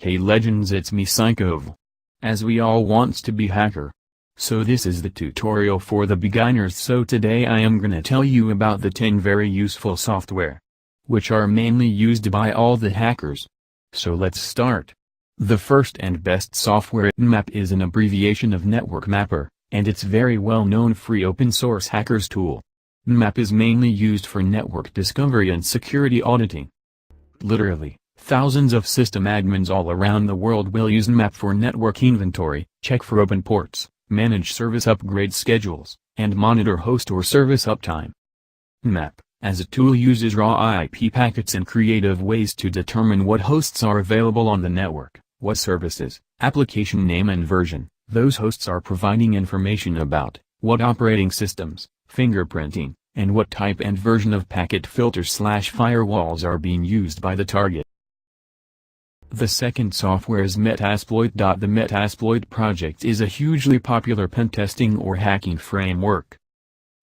Hey legends, it's me Psychoville. As we all wants to be hacker. So this is the tutorial for the beginners. So today I am gonna tell you about the 10 very useful software, which are mainly used by all the hackers. So let's start. The first and best software, Nmap, is an abbreviation of Network Mapper, and it's very well known free open source hackers tool. Nmap is mainly used for network discovery and security auditing. Literally, thousands of system admins all around the world will use Nmap for network inventory, check for open ports, manage service upgrade schedules, and monitor host or service uptime. Nmap, as a tool, uses raw IP packets and creative ways to determine what hosts are available on the network, what services, application name and version those hosts are providing information about, what operating systems, fingerprinting, and what type and version of packet filters/firewalls are being used by the target. The second software is Metasploit. The Metasploit project is a hugely popular pentesting or hacking framework.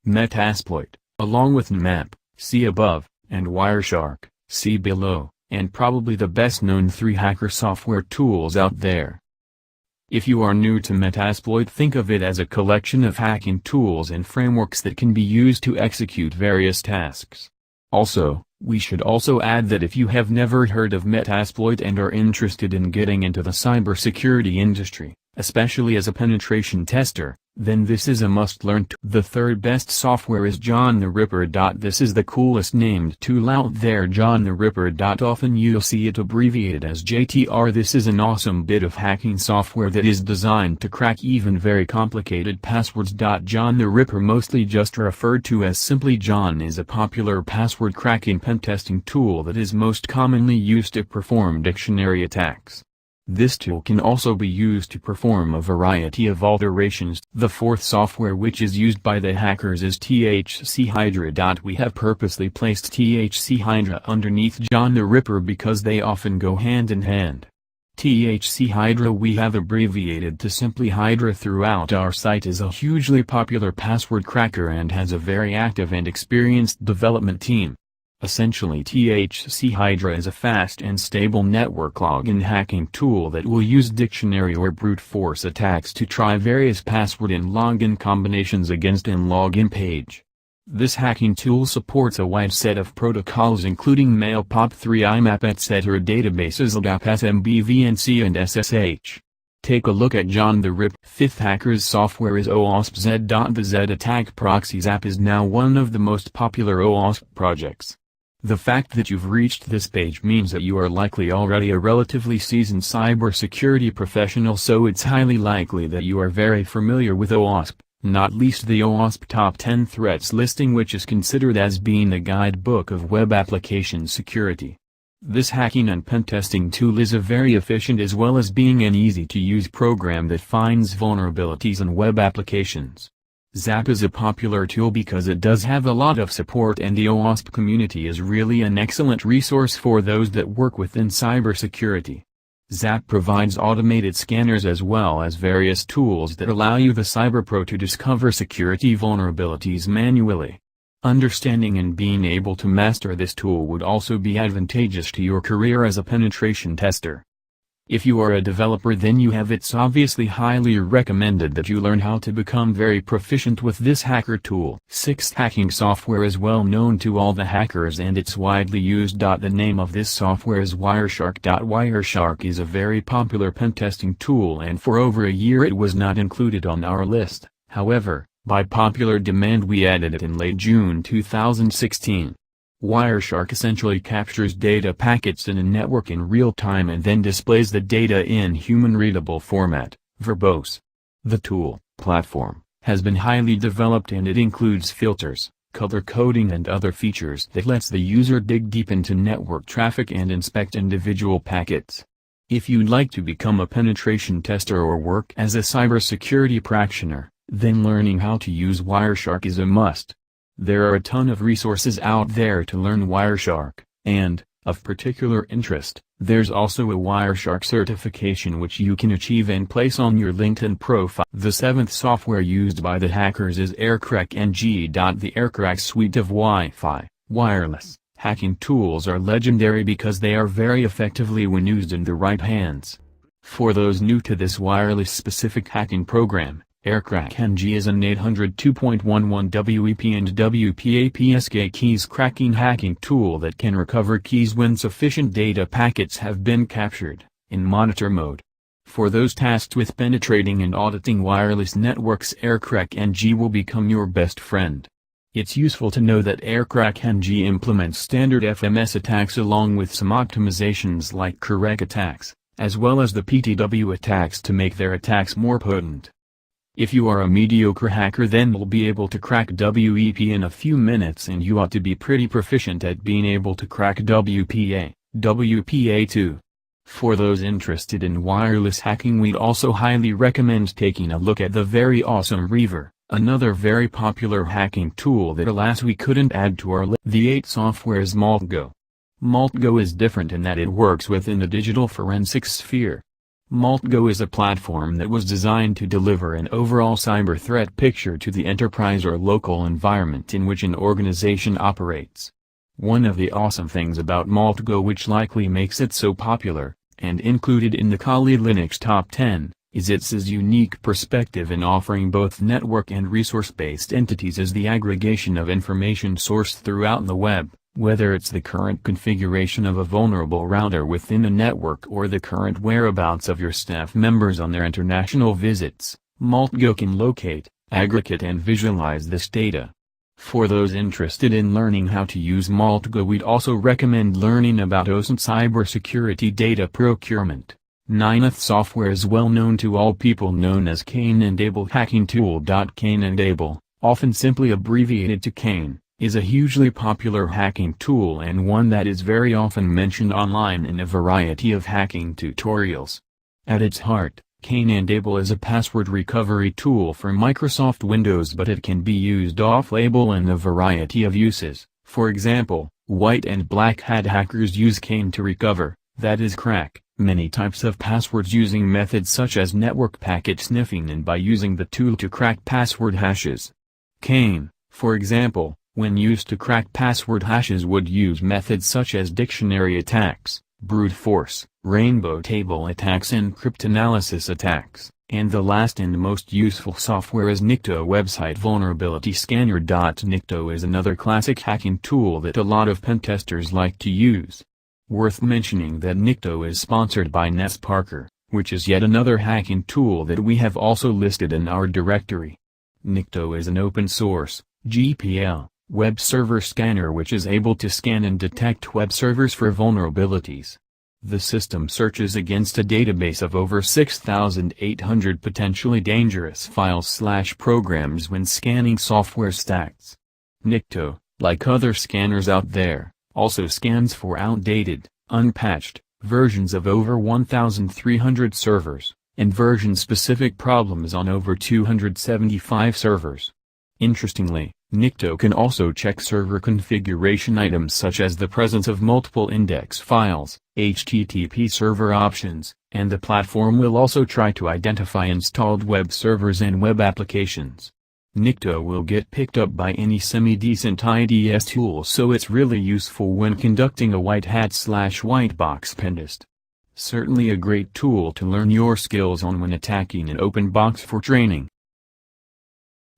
Metasploit, along with Nmap, see above, and Wireshark, see below, and probably the best known 3 hacker software tools out there. If you are new to Metasploit, think of it as a collection of hacking tools and frameworks that can be used to execute various tasks. Also, we should also add that if you have never heard of Metasploit and are interested in getting into the cybersecurity industry, especially as a penetration tester, then this is a must-learn tool. The third best software is John the Ripper. This is the coolest named tool out there, John the Ripper. Often you'll see it abbreviated as JTR. This is an awesome bit of hacking software that is designed to crack even very complicated passwords. John the Ripper, mostly just referred to as simply John, is a popular password cracking pentesting tool that is most commonly used to perform dictionary attacks. This tool can also be used to perform a variety of alterations. The fourth software which is used by the hackers is THC Hydra. We have purposely placed THC Hydra underneath John the Ripper because they often go hand in hand. THC Hydra we have abbreviated to simply Hydra throughout our site, is a hugely popular password cracker and has a very active and experienced development team. Essentially, THC Hydra is a fast and stable network login hacking tool that will use dictionary or brute force attacks to try various password and login combinations against an login page. This hacking tool supports a wide set of protocols including Mail, POP3, IMAP, etc. databases, LDAP, SMB, VNC, and SSH. Take a look at John the Ripper. Fifth hacker's software is OWASP-Z. The Z Attack Proxies app is now one of the most popular OWASP projects. The fact that you've reached this page means that you are likely already a relatively seasoned cybersecurity professional, so it's highly likely that you are very familiar with OWASP, not least the OWASP Top 10 Threats listing, which is considered as being the guidebook of web application security. This hacking and pentesting tool is a very efficient as well as being an easy-to-use program that finds vulnerabilities in web applications. ZAP is a popular tool because it does have a lot of support, and the OWASP community is really an excellent resource for those that work within cybersecurity. ZAP provides automated scanners as well as various tools that allow you, the cyberpro, to discover security vulnerabilities manually. Understanding and being able to master this tool would also be advantageous to your career as a penetration tester. If you are a developer, then it's obviously highly recommended that you learn how to become very proficient with this hacker tool. Sixth hacking software is well known to all the hackers and it's widely used. The name of this software is Wireshark. Wireshark is a very popular pentesting tool, and for over a year it was not included on our list. However, by popular demand we added it in late June 2016. Wireshark essentially captures data packets in a network in real time and then displays the data in human-readable format, verbose. The tool, platform, has been highly developed and it includes filters, color coding and other features that lets the user dig deep into network traffic and inspect individual packets. If you'd like to become a penetration tester or work as a cybersecurity practitioner, then learning how to use Wireshark is a must. There are a ton of resources out there to learn Wireshark, and, of particular interest, there's also a Wireshark certification which you can achieve and place on your LinkedIn profile. The seventh software used by the hackers is AirCrack NG. The AirCrack suite of Wi-Fi, wireless, Hacking tools are legendary because they are very effectively when used in the right hands. For those new to this wireless-specific hacking program, AirCrack-NG is an 802.11 WEP and WPA-PSK keys cracking hacking tool that can recover keys when sufficient data packets have been captured, in monitor mode. For those tasked with penetrating and auditing wireless networks, AirCrack-NG will become your best friend. It's useful to know that AirCrack-NG implements standard FMS attacks along with some optimizations like correct attacks, as well as the PTW attacks to make their attacks more potent. If you are a mediocre hacker, then you'll be able to crack WEP in a few minutes, and you ought to be pretty proficient at being able to crack WPA, WPA too. For those interested in wireless hacking, we'd also highly recommend taking a look at the very awesome Reaver, another very popular hacking tool that alas we couldn't add to our list. The 8 software's MaltGo. MaltGo is different in that it works within the digital forensics sphere. MaltGo is a platform that was designed to deliver an overall cyber threat picture to the enterprise or local environment in which an organization operates. One of the awesome things about MaltGo, which likely makes it so popular, and included in the Kali Linux Top 10, is its unique perspective in offering both network and resource-based entities as the aggregation of information sourced throughout the web, whether it's the current configuration of a vulnerable router within a network or the current whereabouts of your staff members on their international visits. MaltGo can locate, aggregate and visualize this data. For those interested in learning how to use MaltGo, we'd also recommend learning about OSINT cybersecurity data procurement. 9th software is well known to all people, known as Cain and Abel hacking tool. Cain and Abel, often simply abbreviated to Cain, is a hugely popular hacking tool and one that is very often mentioned online in a variety of hacking tutorials. At its heart, Cain and Abel is a password recovery tool for Microsoft Windows, but it can be used off-label in a variety of uses. For example, white and black hat hackers use Cain to recover, that is crack, many types of passwords using methods such as network packet sniffing and by using the tool to crack password hashes. Cain, for example, when used to crack password hashes, would use methods such as dictionary attacks, brute force, rainbow table attacks and cryptanalysis attacks, and the last and most useful software is Nikto website vulnerability scanner. Nikto is another classic hacking tool that a lot of pentesters like to use. Worth mentioning that Nikto is sponsored by NetSparker, which is yet another hacking tool that we have also listed in our directory. Nikto is an open-source, GPL, web server scanner which is able to scan and detect web servers for vulnerabilities. The system searches against a database of over 6,800 potentially dangerous files/programs when scanning software stacks. Nikto, like other scanners out there, also scans for outdated, unpatched, versions of over 1,300 servers, and version-specific problems on over 275 servers. Interestingly, Nikto can also check server configuration items such as the presence of multiple index files, HTTP server options, and the platform will also try to identify installed web servers and web applications. Nikto will get picked up by any semi-decent IDS tool, so it's really useful when conducting a white hat/white box pentest. Certainly a great tool to learn your skills on when attacking an open box for training.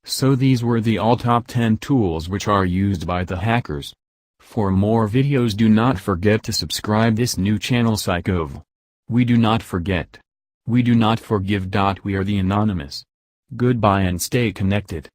So these were the all top 10 tools which are used by the hackers. For more videos, do not forget to subscribe this new channel Psychovl. We do not forget. We do not forgive. We are the Anonymous. Goodbye and stay connected.